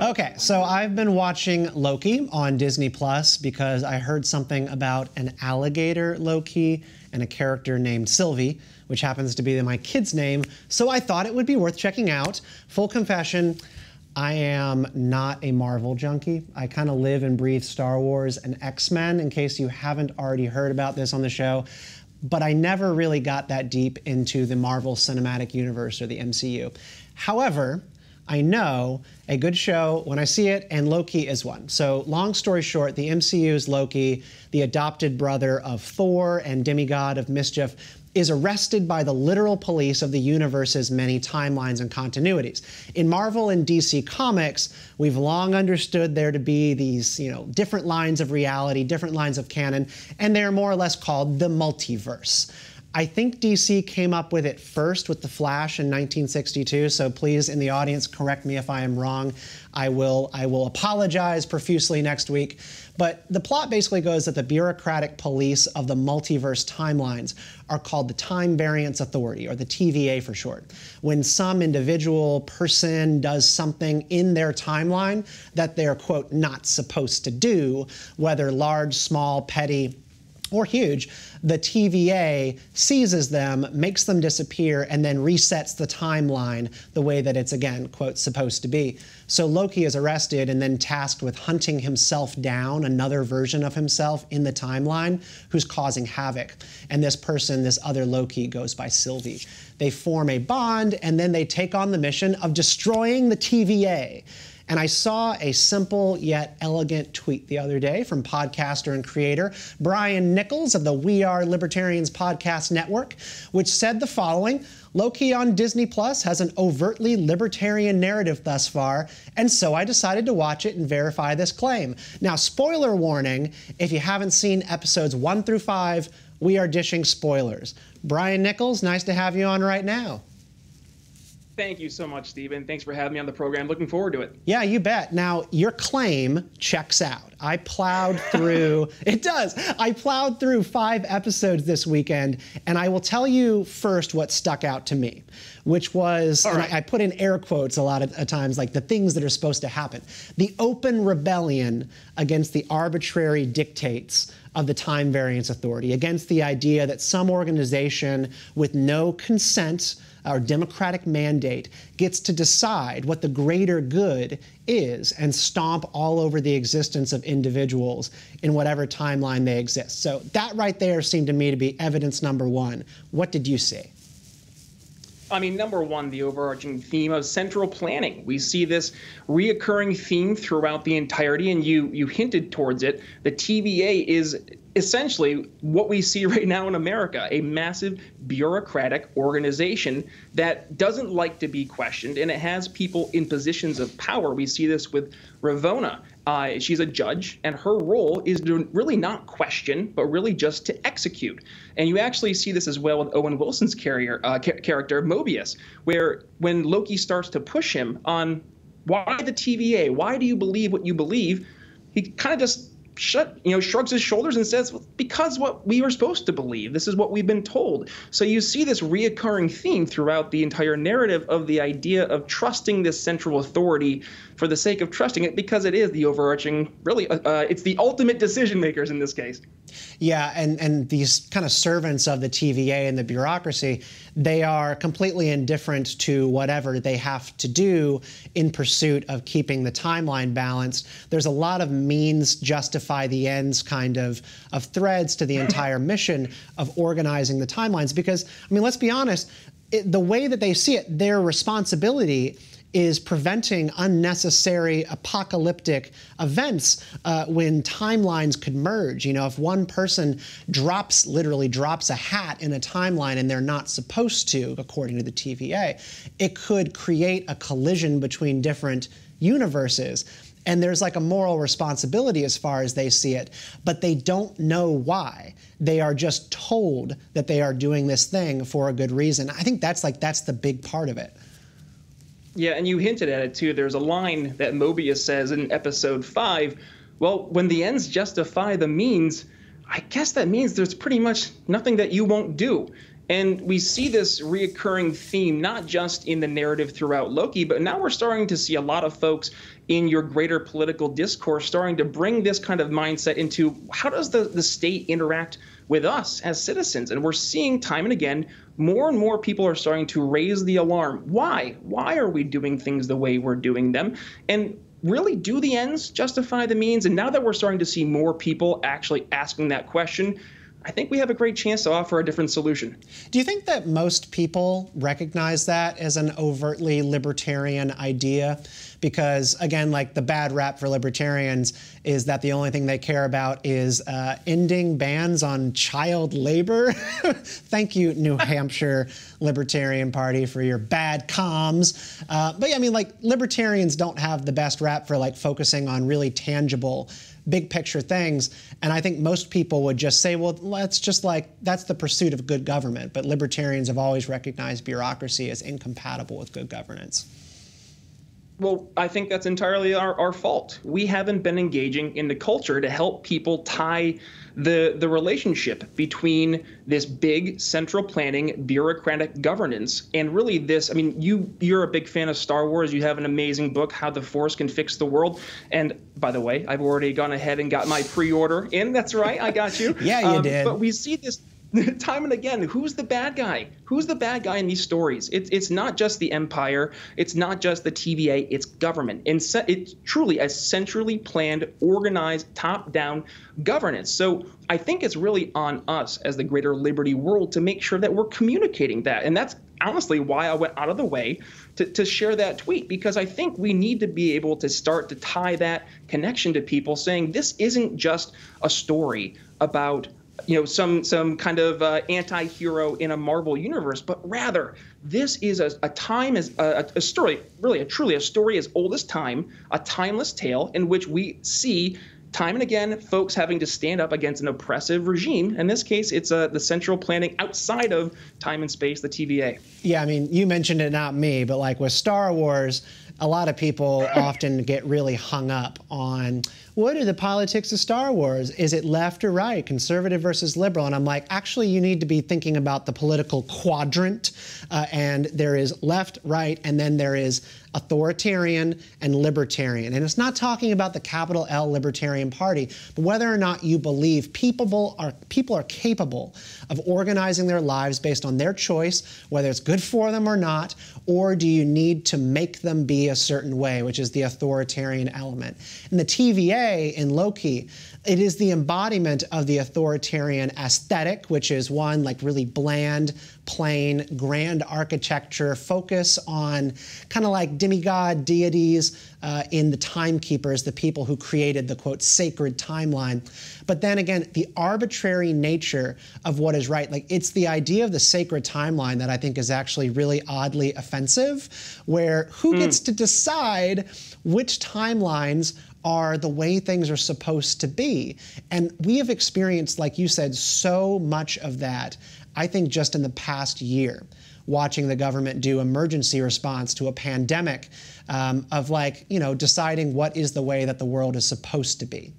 Okay, so I've been watching Loki on Disney Plus because I heard something about an alligator Loki and a character named Sylvie, which happens to be my kid's name, so I thought it would be worth checking out. Full confession, I am not a Marvel junkie. I kind of live and breathe Star Wars and X-Men, in case you haven't already heard about this on the show. But I never really got that deep into the Marvel Cinematic Universe or the MCU. However, I know a good show when I see it, and Loki is one. So long story short, the MCU's Loki, the adopted brother of Thor and demigod of mischief, is arrested by the literal police of the universe's many timelines and continuities. In Marvel and DC Comics, we've long understood there to be these, different lines of reality, different lines of canon, and they're more or less called the multiverse. I think DC came up with it first with The Flash in 1962, so please, in the audience, correct me if I am wrong. I will apologize profusely next week. But the plot basically goes that the bureaucratic police of the multiverse timelines are called the Time Variance Authority, or the TVA for short. When some individual person does something in their timeline that they're, quote, not supposed to do, whether large, small, petty, or huge, the TVA seizes them, makes them disappear, and then resets the timeline the way that it's, again, quote, supposed to be. So Loki is arrested and then tasked with hunting himself down, another version of himself in the timeline, who's causing havoc. And this person, this other Loki, goes by Sylvie. They form a bond, and then they take on the mission of destroying the TVA. And I saw a simple yet elegant tweet the other day from podcaster and creator Brian Nichols of the We Are Libertarians Podcast Network, which said the following: Loki on Disney Plus has an overtly libertarian narrative thus far, and so I decided to watch it and verify this claim. Now, spoiler warning, if you haven't seen episodes 1 through 5, we are dishing spoilers. Brian Nichols, nice to have you on right now. Thank you so much, Stephen. Thanks for having me on the program. Looking forward to it. Yeah, you bet. Now, your claim checks out. I plowed through, it does. I plowed through 5 episodes this weekend, and I will tell you first what stuck out to me, which was, and I put in air quotes a lot of times, like the things that are supposed to happen. The open rebellion against the arbitrary dictates of the Time Variance Authority, against the idea that some organization with no consent or democratic mandate gets to decide what the greater good is and stomp all over the existence of individuals in whatever timeline they exist. So that right there seemed to me to be evidence number 1. What did you see? I mean, number 1, the overarching theme of central planning. We see this reoccurring theme throughout the entirety, and you hinted towards it. The TVA is essentially what we see right now in America, a massive bureaucratic organization that doesn't like to be questioned, and it has people in positions of power. We see this with Ravonna. She's a judge, and her role is to really not question, but really just to execute. And you actually see this as well with Owen Wilson's character, Mobius, where when Loki starts to push him on why the TVA, why do you believe what you believe, he kind of just shrugs his shoulders and says, well, because what we were supposed to believe. This is what we've been told. So you see this reoccurring theme throughout the entire narrative of the idea of trusting this central authority for the sake of trusting it, because it is the overarching, really, it's the ultimate decision makers in this case. Yeah, and these kind of servants of the TVA and the bureaucracy, they are completely indifferent to whatever they have to do in pursuit of keeping the timeline balanced. There's a lot of means justify the ends kind of threads to the entire mission of organizing the timelines, because, I mean, let's be honest, the way that they see it, their responsibility is preventing unnecessary apocalyptic events when timelines could merge. If one person literally drops a hat in a timeline and they're not supposed to, according to the TVA, it could create a collision between different universes. And there's like a moral responsibility as far as they see it, but they don't know why. They are just told that they are doing this thing for a good reason. I think that's the big part of it. Yeah, and you hinted at it, too. There's a line that Mobius says in episode 5, well, when the ends justify the means, I guess that means there's pretty much nothing that you won't do. And we see this reoccurring theme, not just in the narrative throughout Loki, but now we're starting to see a lot of folks in your greater political discourse starting to bring this kind of mindset into how does the state interact with us as citizens? And we're seeing time and again, more and more people are starting to raise the alarm. Why? Why are we doing things the way we're doing them? And really, do the ends justify the means? And now that we're starting to see more people actually asking that question, I think we have a great chance to offer a different solution. Do you think that most people recognize that as an overtly libertarian idea? Because, again, like the bad rap for libertarians is that the only thing they care about is ending bans on child labor. Thank you, New Hampshire Libertarian Party, for your bad comms. But yeah, I mean, like, libertarians don't have the best rap for like focusing on really tangible, big picture things. And I think most people would just say, well, let's just like, that's the pursuit of good government. But libertarians have always recognized bureaucracy as incompatible with good governance. Well, I think that's entirely our fault. We haven't been engaging in the culture to help people tie the relationship between this big central planning bureaucratic governance and really this. I mean, you're a big fan of Star Wars. You have an amazing book, How the Force Can Fix the World. And by the way, I've already gone ahead and got my pre-order in. That's right. I got you. Yeah, you did. But we see this time and again. Who's the bad guy? Who's the bad guy in these stories? It's not just the empire. It's not just the TVA. It's government. And it's truly a centrally planned, organized, top-down governance. So I think it's really on us as the greater liberty world to make sure that we're communicating that. And that's honestly why I went out of the way to share that tweet, because I think we need to be able to start to tie that connection to people, saying this isn't just a story about some kind of anti-hero in a Marvel universe, but rather this is a story, really truly a story as old as time, a timeless tale in which we see time and again folks having to stand up against an oppressive regime. In this case, it's the central planning outside of time and space, the TVA. Yeah, I mean, you mentioned it, not me, but like with Star Wars, a lot of people often get really hung up on what are the politics of Star Wars? Is it left or right, conservative versus liberal? And I'm like, actually, you need to be thinking about the political quadrant. And there is left, right, and then there is authoritarian and libertarian. And it's not talking about the capital L Libertarian Party, but whether or not you believe people are capable of organizing their lives based on their choice, whether it's good for them or not, or do you need to make them be a certain way, which is the authoritarian element. And the TVA in Loki, it is the embodiment of the authoritarian aesthetic, which is one like really bland, plain, grand architecture, focus on kind of like demigod deities in the timekeepers, the people who created the, quote, sacred timeline. But then again, the arbitrary nature of what is right, like it's the idea of the sacred timeline that I think is actually really oddly offensive, where who gets to decide which timelines are the way things are supposed to be? And we have experienced, like you said, so much of that, I think just in the past year, watching the government do emergency response to a pandemic of like, deciding what is the way that the world is supposed to be.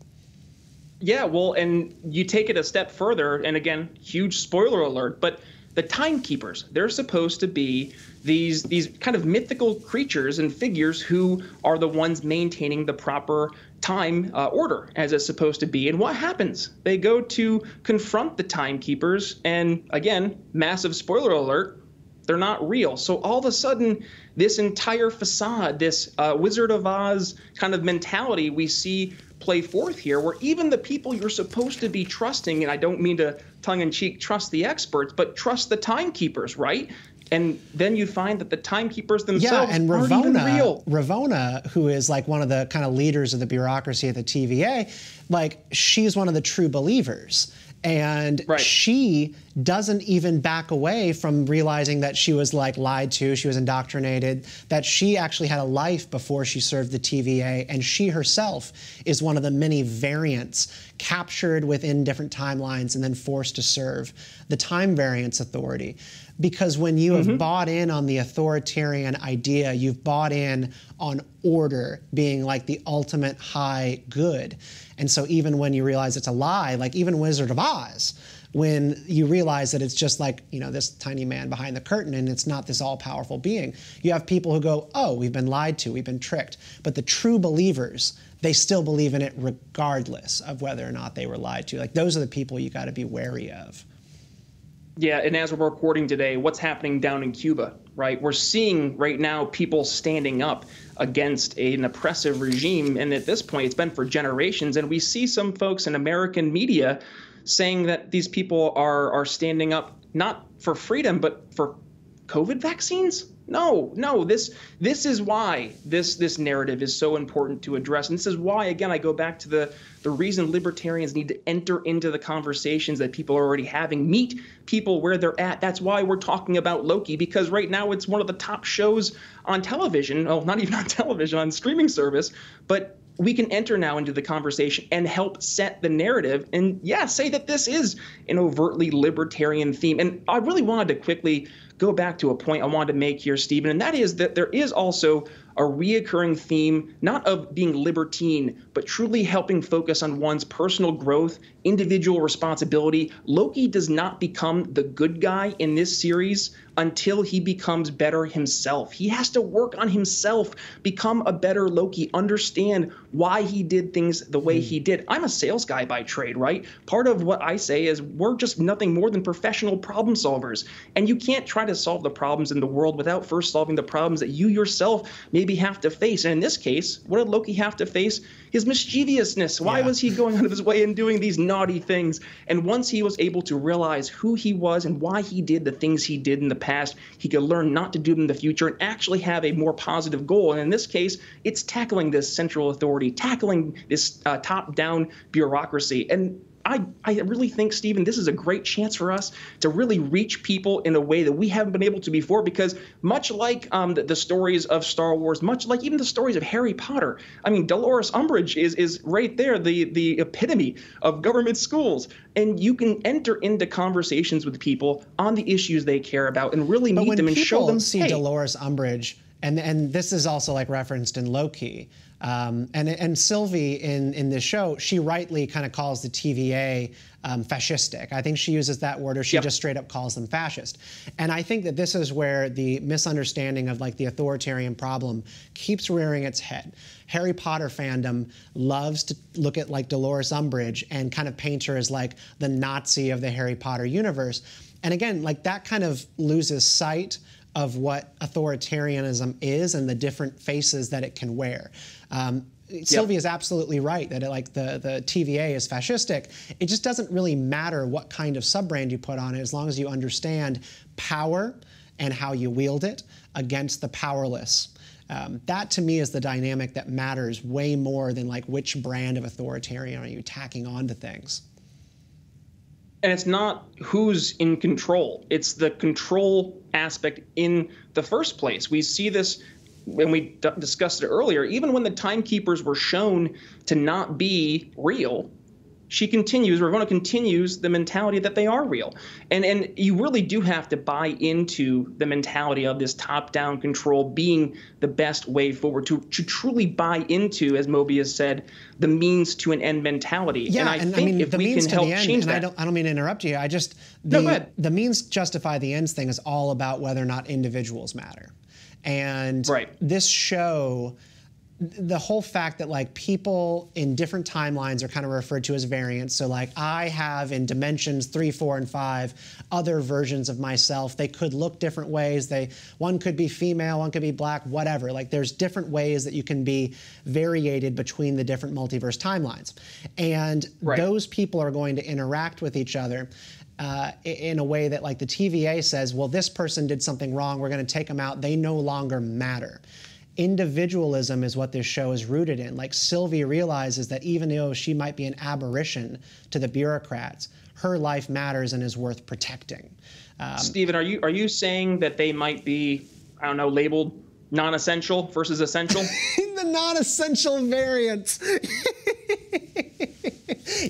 Yeah, well, and you take it a step further, and again, huge spoiler alert, but the timekeepers, they're supposed to be these kind of mythical creatures and figures who are the ones maintaining the proper time order as it's supposed to be. And what happens? They go to confront the timekeepers, and again, massive spoiler alert, they're not real. So all of a sudden, this entire facade, this Wizard of Oz kind of mentality we see play forth here, where even the people you're supposed to be trusting, and I don't mean to tongue-in-cheek trust the experts, but trust the timekeepers, right? And then you find that the timekeepers themselves aren't even real. Ravonna, who is like one of the kind of leaders of the bureaucracy at the TVA, like she's one of the true believers. And she doesn't even back away from realizing that she was like lied to, she was indoctrinated, that she actually had a life before she served the TVA, and she herself is one of the many variants captured within different timelines and then forced to serve the Time Variance Authority. Because when you have bought in on the authoritarian idea, you've bought in on order being like the ultimate high good. And so even when you realize it's a lie, like even Wizard of Oz, when you realize that it's just like, you know, this tiny man behind the curtain and it's not this all-powerful being. You have people who go, oh, we've been lied to, we've been tricked. But the true believers, they still believe in it regardless of whether or not they were lied to. Like, those are the people you got to be wary of. Yeah, and as we're recording today, what's happening down in Cuba, right? We're seeing right now people standing up against an oppressive regime. And at this point, it's been for generations. And we see some folks in American media saying that these people are standing up not for freedom, but for COVID vaccines. No, this is why this narrative is so important to address. And this is why, again, I go back to the reason libertarians need to enter into the conversations that people are already having, meet people where they're at. That's why we're talking about Loki, because right now it's one of the top shows on television. Oh, not even on television, on streaming service. But we can enter now into the conversation and help set the narrative and, yeah, say that this is an overtly libertarian theme. And I really wanted to quickly go back to a point I wanted to make here, Stephen, and that is that there is also a reoccurring theme, not of being libertine, but truly helping focus on one's personal growth, individual responsibility. Loki does not become the good guy in this series until he becomes better himself. He has to work on himself, become a better Loki, understand why he did things the way he did. I'm a sales guy by trade, right? Part of what I say is we're just nothing more than professional problem solvers. And you can't try to solve the problems in the world without first solving the problems that you yourself maybe have to face. And in this case, what did Loki have to face? His mischievousness. Why was he going out of his way and doing these naughty things? And once he was able to realize who he was and why he did the things he did in the past, he could learn not to do them in the future and actually have a more positive goal. And in this case, it's tackling this central authority, tackling this top-down bureaucracy. And I really think, Stephen, this is a great chance for us to really reach people in a way that we haven't been able to before, because much like the stories of Star Wars, much like even the stories of Harry Potter, I mean, Dolores Umbridge is right there, the epitome of government schools. And you can enter into conversations with people on the issues they care about and really meet them and show them, when people see Dolores Umbridge, and this is also like referenced in Loki, and Sylvie in this show, she rightly kind of calls the TVA fascistic. I think she uses that word, or she just straight up calls them fascist. And I think that this is where the misunderstanding of like the authoritarian problem keeps rearing its head. Harry Potter fandom loves to look at like Dolores Umbridge and kind of paint her as like the Nazi of the Harry Potter universe. And again, like that kind of loses sight of what authoritarianism is and the different faces that it can wear. Sylvie is absolutely right that the TVA is fascistic. It just doesn't really matter what kind of sub-brand you put on it as long as you understand power and how you wield it against the powerless. That to me is the dynamic that matters way more than like which brand of authoritarian are you tacking onto things. And it's not who's in control. It's the control aspect in the first place. We see this when we discussed it earlier. Even when the timekeepers were shown to not be real, she continues, we're going to continue the mentality that they are real. And you really do have to buy into the mentality of this top-down control being the best way forward, to truly buy into, as Mobius said, the means to an end mentality. Yeah, and I think if we can help change that. I don't mean to interrupt you. No, go ahead. The means justify the ends thing is all about whether or not individuals matter. And this show, the whole fact that like people in different timelines are kind of referred to as variants. So like I have in dimensions 3, 4, and 5 other versions of myself. They could look different ways. One could be female, one could be black, whatever. Like there's different ways that you can be variated between the different multiverse timelines. And those people are going to interact with each other in a way that like the TVA says, well, this person did something wrong, we're going to take them out, they no longer matter. Individualism is what this show is rooted in. Like Sylvie realizes that even though she might be an aberration to the bureaucrats, her life matters and is worth protecting. Stephen, are you saying that they might be, I don't know, labeled non-essential versus essential? The non-essential variants.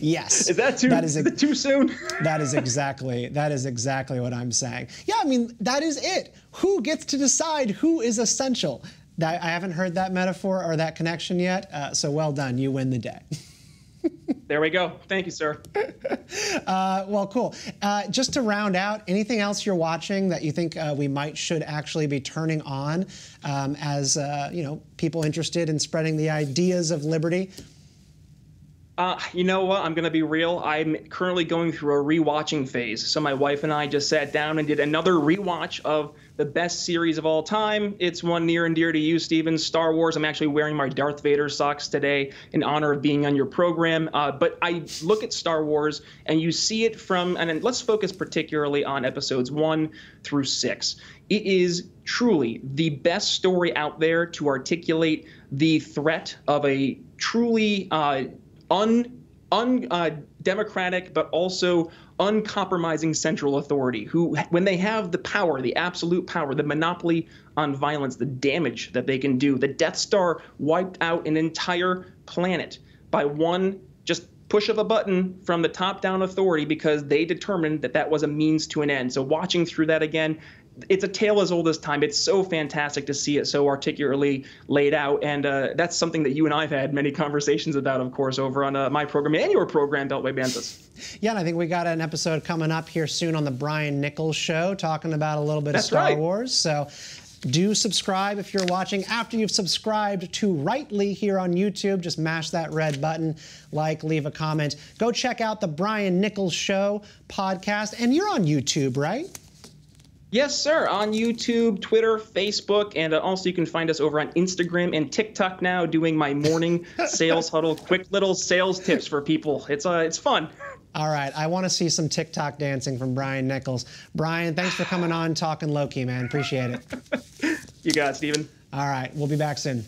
Yes. Is that too soon? That is exactly what I'm saying. Yeah, I mean, that is it. Who gets to decide who is essential? I haven't heard that metaphor or that connection yet, so well done. You win the day. There we go. Thank you, sir. Well, cool. Just to round out, anything else you're watching that you think we should actually be turning on as people interested in spreading the ideas of liberty? You know what? I'm going to be real. I'm currently going through a rewatching phase. So my wife and I just sat down and did another rewatch of the best series of all time. It's one near and dear to you, Steven, Star Wars. I'm actually wearing my Darth Vader socks today in honor of being on your program. But I look at Star Wars and you see it from, and then let's focus particularly on episodes 1 through 6. It is truly the best story out there to articulate the threat of a truly undemocratic, but also uncompromising central authority who, when they have the power, the absolute power, the monopoly on violence, the damage that they can do. The Death Star wiped out an entire planet by one just push of a button from the top-down authority because they determined that that was a means to an end. So watching through that again, it's a tale as old as time. It's so fantastic to see it so articulately laid out. And that's something that you and I have had many conversations about, of course, over on my program and your program, Beltway Banthas. Yeah, and I think we got an episode coming up here soon on the Brian Nichols Show talking about a little bit of Star Wars. So do subscribe if you're watching. After you've subscribed to Rightly here on YouTube, just mash that red button, like, leave a comment. Go check out the Brian Nichols Show podcast. And you're on YouTube, right? Yes, sir. On YouTube, Twitter, Facebook, and also you can find us over on Instagram and TikTok now doing my morning sales huddle, quick little sales tips for people. It's fun. All right. I want to see some TikTok dancing from Brian Nichols. Brian, thanks for coming on talking Loki, man. Appreciate it. You got it, Steven. All right. We'll be back soon.